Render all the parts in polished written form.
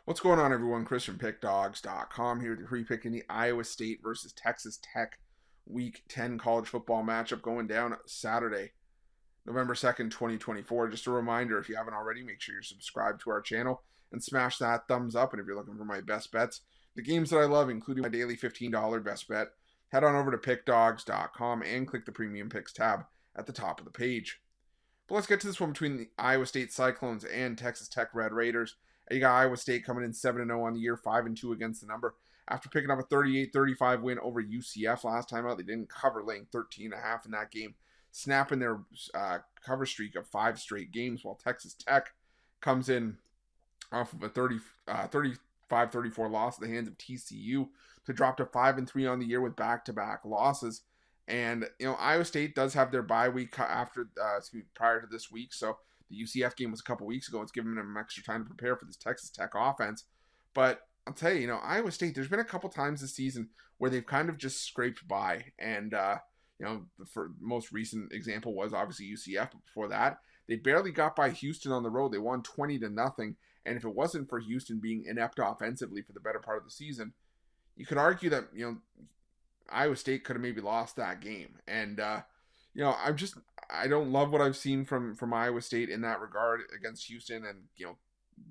What's going on, everyone? Chris from Pickdawgz.com here with your free pick in the Iowa State versus Texas Tech Week 10 college football matchup going down Saturday, November 2nd, 2024. Just a reminder, if you haven't already, make sure you're subscribed to our channel and smash that thumbs up. And if you're looking for my best bets, the games that I love, including my daily $15 best bet, head on over to Pickdawgz.com and click the Premium Picks tab at the top of the page. But let's get to this one between the Iowa State Cyclones and Texas Tech Red Raiders. You got Iowa State coming in 7-0 on the year, 5-2 against the number. After picking up a 38-35 win over UCF last time out, they didn't cover, laying 13.5 in that game, snapping their cover streak of 5 straight games, while Texas Tech comes in off of a 35-34 loss at the hands of TCU to drop to 5-3 on the year with back-to-back losses. And, Iowa State does have their bye week prior to this week, so the UCF game was a couple weeks ago. It's given them extra time to prepare for this Texas Tech offense. But I'll tell you, Iowa State, there's been a couple times this season where they've kind of just scraped by. And, the most recent example was obviously UCF. But before that, they barely got by Houston on the road. They won 20-0. And if it wasn't for Houston being inept offensively for the better part of the season, you could argue that, Iowa State could have maybe lost that game. And, I don't love what I've seen from Iowa State in that regard against Houston and,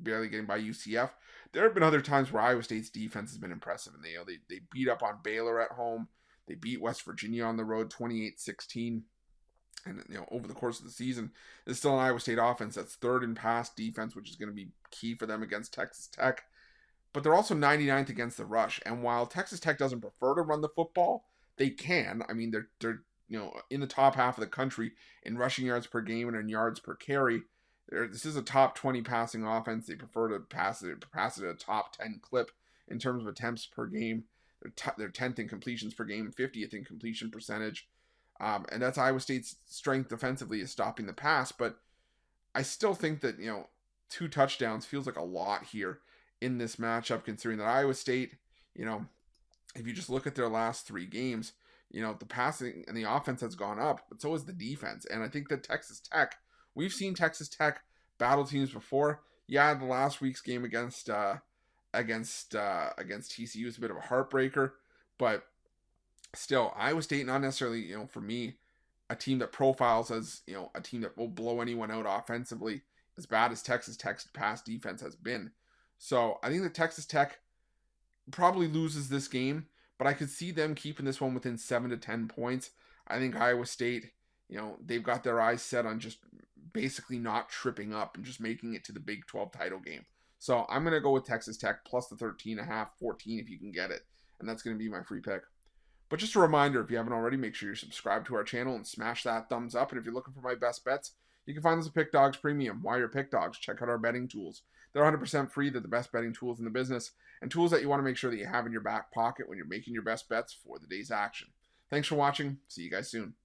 barely getting by UCF. There have been other times where Iowa State's defense has been impressive, and they beat up on Baylor at home. They beat West Virginia on the road 28-16. And, over the course of the season, there's still an Iowa State offense that's third in pass defense, which is going to be key for them against Texas Tech. But they're also 99th against the rush. And while Texas Tech doesn't prefer to run the football, they can. I mean, they're in the top half of the country in rushing yards per game and in yards per carry. This is a top 20 passing offense. They prefer to pass it at a top 10 clip in terms of attempts per game. They're 10th in completions per game, 50th in completion percentage. And that's Iowa State's strength defensively, is stopping the pass. But I still think that, 2 touchdowns feels like a lot here in this matchup, considering that Iowa State, if you just look at their last 3 games, the passing and the offense has gone up, but so has the defense. And I think that Texas Tech, we've seen Texas Tech battle teams before. Yeah, the last week's game against TCU is a bit of a heartbreaker, but still, Iowa State, not necessarily, for me, a team that profiles as, a team that will blow anyone out offensively, as bad as Texas Tech's pass defense has been. So I think that Texas Tech probably loses this game, but I could see them keeping this one within 7 to 10 points. I think Iowa State, they've got their eyes set on just basically not tripping up and just making it to the Big 12 title game. So I'm going to go with Texas Tech plus the 13.5, 14 if you can get it. And that's going to be my free pick. But just a reminder, if you haven't already, make sure you're subscribed to our channel and smash that thumbs up. And if you're looking for my best bets, you can find us at Pick Dawgz Premium. Why you're Pick Dawgz? Check out our betting tools. They're 100% free. They're the best betting tools in the business, and tools that you want to make sure that you have in your back pocket when you're making your best bets for the day's action. Thanks for watching. See you guys soon.